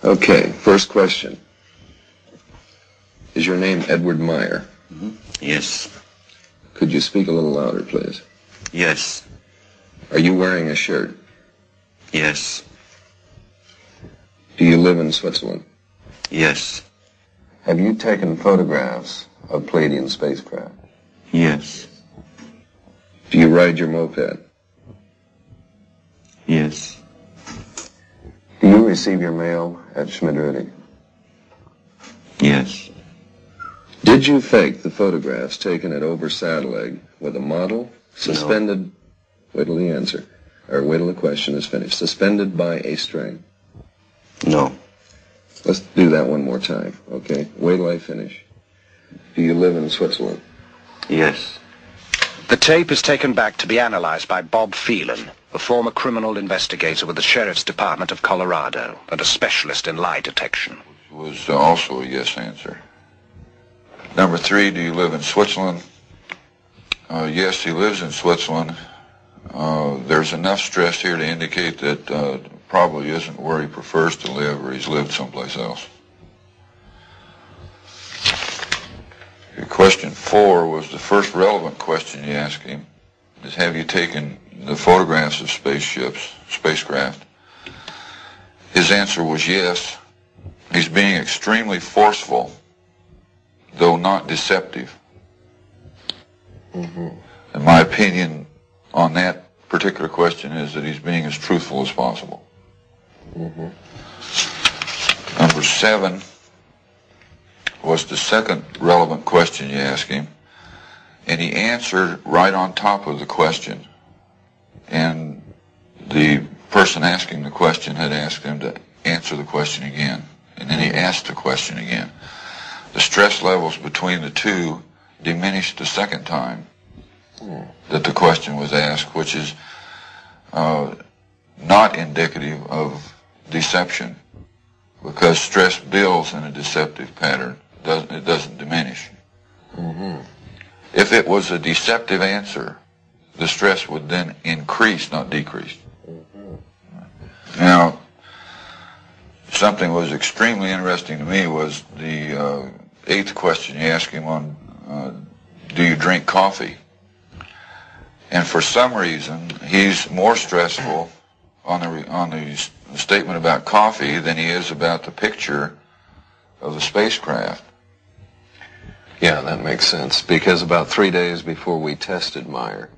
Okay, first question. Is your name Edward Meier? Mm-hmm. Yes. Could you speak a little louder, please? Yes. Are you wearing a shirt? Yes. Do you live in Switzerland? Yes. Have you taken photographs of Pleiadian spacecraft? Yes. Do you ride your moped? Yes. Do you receive your mail at Schmidrudi? Yes. Did you fake the photographs taken at Ober-Sadeleg with a model suspended... No. Wait till the answer, or wait till the question is finished. Suspended by a string? No. Let's do that one more time, okay? Wait till I finish. Do you live in Switzerland? Yes. The tape is taken back to be analyzed by Bob Phelan, a former criminal investigator with the Sheriff's Department of Colorado and a specialist in lie detection. Was also a yes answer. Number 3, do you live in Switzerland? Yes, he lives in Switzerland. There's enough stress here to indicate that probably isn't where he prefers to live, or he's lived someplace else. Question 4 was the first relevant question you asked him. Is, have you taken the photographs of spacecraft? His answer was yes. He's being extremely forceful, though not deceptive. Mm-hmm. And my opinion on that particular question is that he's being as truthful as possible. Mm-hmm. Number 7 was the second relevant question you asked him, and he answered right on top of the question. And the person asking the question had asked him to answer the question again, and then he asked the question again. The stress levels between the two diminished the second time that the question was asked, which is not indicative of deception, because stress builds in a deceptive pattern. It doesn't diminish. Mm-hmm. If it was a deceptive answer, the stress would then increase, not decrease. Mm-hmm. Now, something was extremely interesting to me was the 8th question you asked him on, do you drink coffee? And for some reason, he's more stressful on the statement about coffee than he is about the picture of the spacecraft. Yeah, that makes sense, because about 3 days before we tested Meier,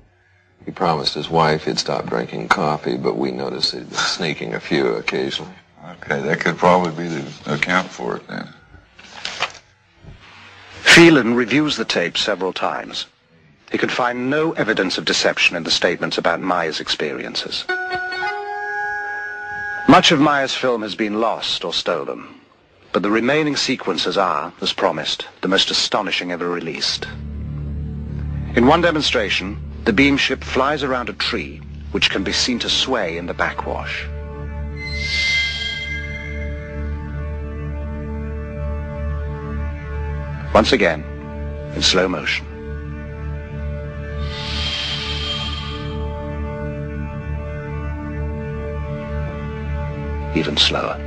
he promised his wife he'd stop drinking coffee, but we noticed he'd been sneaking a few occasionally. Okay, that could probably be the account for it then. Phelan reviews the tape several times. He could find no evidence of deception in the statements about Meier's experiences. Much of Meier's film has been lost or stolen, but the remaining sequences are, as promised, the most astonishing ever released. In one demonstration, the beam ship flies around a tree, which can be seen to sway in the backwash. Once again, in slow motion. Even slower.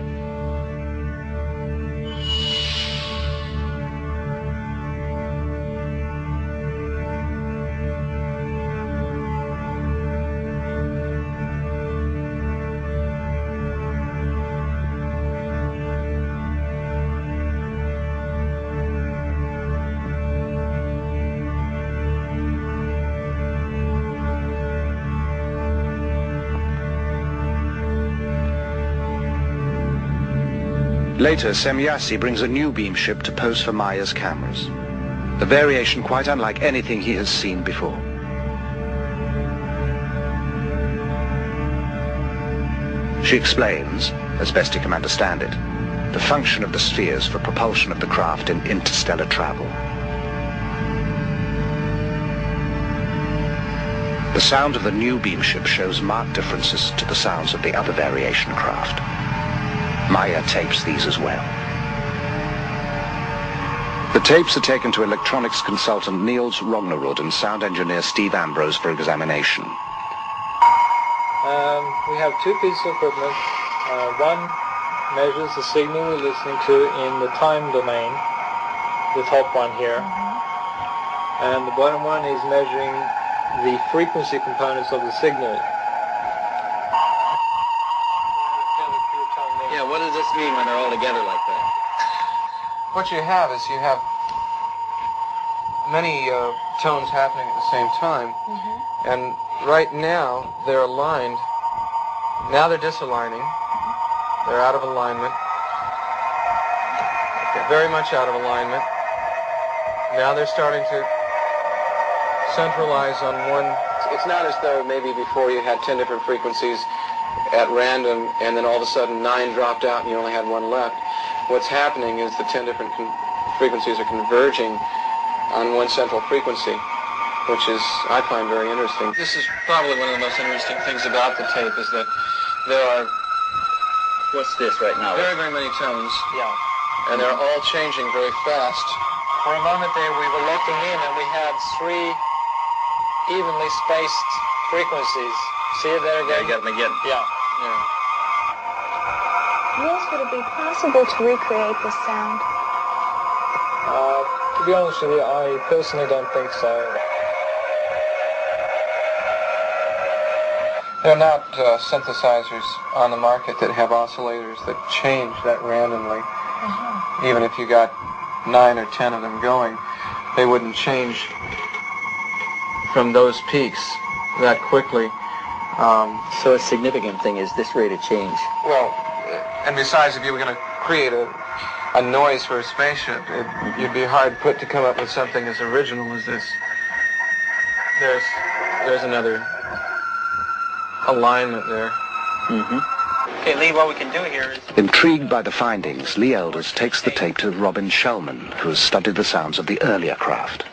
Later, Semyasi brings a new beam ship to pose for Meier's cameras. A variation quite unlike anything he has seen before. She explains, as best he can understand it, the function of the spheres for propulsion of the craft in interstellar travel. The sound of the new beam ship shows marked differences to the sounds of the other variation craft. Meier tapes these as well. The tapes are taken to electronics consultant Niels Rognerud and sound engineer Steve Ambrose for examination. We have two pieces of equipment. One measures the signal we're listening to in the time domain, the top one here, and the bottom one is measuring the frequency components of the signal. Yeah, what does this mean when they're all together like that? What you have is you have many tones happening at the same time, and right now they're aligned. Now they're disaligning. They're out of alignment. They're very much out of alignment. Now they're starting to centralize on one. It's not as though maybe before you had 10 different frequencies at random, and then all of a sudden 9 dropped out and you only had 1 left. What's happening is the 10 different frequencies are converging on one central frequency, which is, I find, very interesting. This is probably one of the most interesting things about the tape, is that there are... What's this right now? Very, very many tones. Yeah. And they're all changing very fast. For a moment there we were locking in and we had 3 evenly spaced frequencies. See it there again? Yeah, you got them again. Yeah. Yes, would it be possible to recreate this sound? To be honest with you, I personally don't think so. There are not synthesizers on the market that have oscillators that change that randomly. Even if you got 9 or 10 of them going, they wouldn't change from those peaks that quickly. So a significant thing is this rate of change. Well, and besides, if you were going to create a noise for a spaceship, you'd be hard put to come up with something as original as this. There's another alignment there. Okay, Lee, what we can do here is... Intrigued by the findings, Lee Elders takes the tape to Robin Shellman, who has studied the sounds of the earlier craft.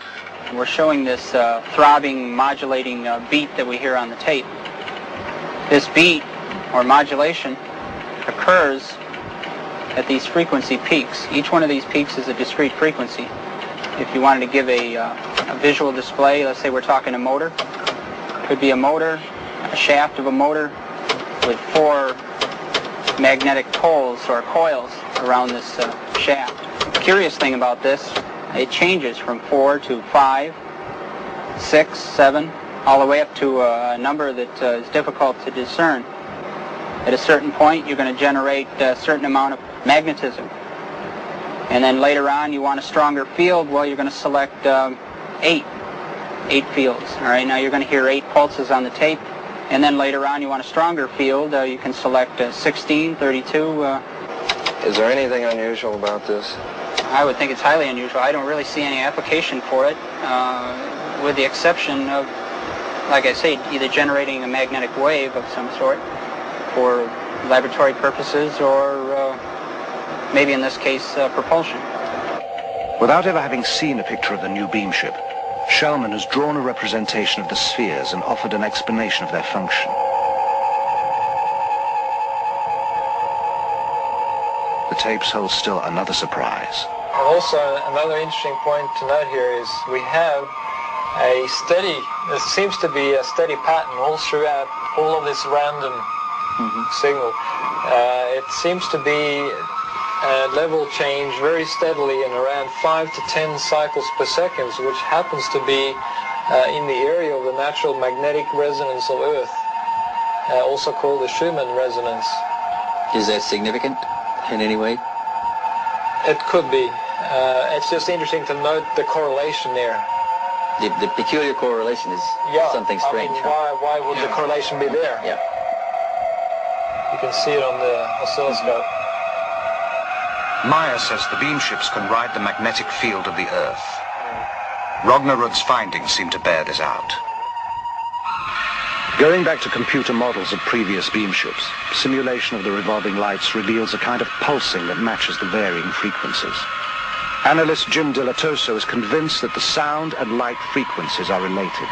We're showing this throbbing, modulating beat that we hear on the tape. This beat, or modulation, occurs at these frequency peaks. Each one of these peaks is a discrete frequency. If you wanted to give a visual display, let's say we're talking a motor. Could be a motor, a shaft of a motor with 4 magnetic poles or coils around this shaft. The curious thing about this, it changes from 4 to 5, 6, 7, all the way up to a number that is difficult to discern. At a certain point, you're going to generate a certain amount of magnetism. And then later on, you want a stronger field. Well, you're going to select 8 fields. All right, now you're going to hear 8 pulses on the tape. And then later on, you want a stronger field. You can select 16, 32. Is there anything unusual about this? I would think it's highly unusual. I don't really see any application for it, with the exception of, like I say, either generating a magnetic wave of some sort for laboratory purposes or maybe in this case propulsion. Without ever having seen a picture of the new beam ship, Shellman has drawn a representation of the spheres and offered an explanation of their function. The tapes hold still another surprise. Also, another interesting point to note here is we have a steady, there seems to be a steady pattern all throughout all of this random signal. It seems to be a level change very steadily in around 5 to 10 cycles per second, which happens to be in the area of the natural magnetic resonance of Earth, also called the Schumann resonance. Is that significant in any way? It could be. It's just interesting to note the correlation there. The peculiar correlation is something strange. I mean, why would the correlation be there? Yeah. You can see it on the oscilloscope. Meier says the beam ships can ride the magnetic field of the Earth. Rognerud's findings seem to bear this out. Going back to computer models of previous beam ships, simulation of the revolving lights reveals a kind of pulsing that matches the varying frequencies. Analyst Jim Delatoso is convinced that the sound and light frequencies are related.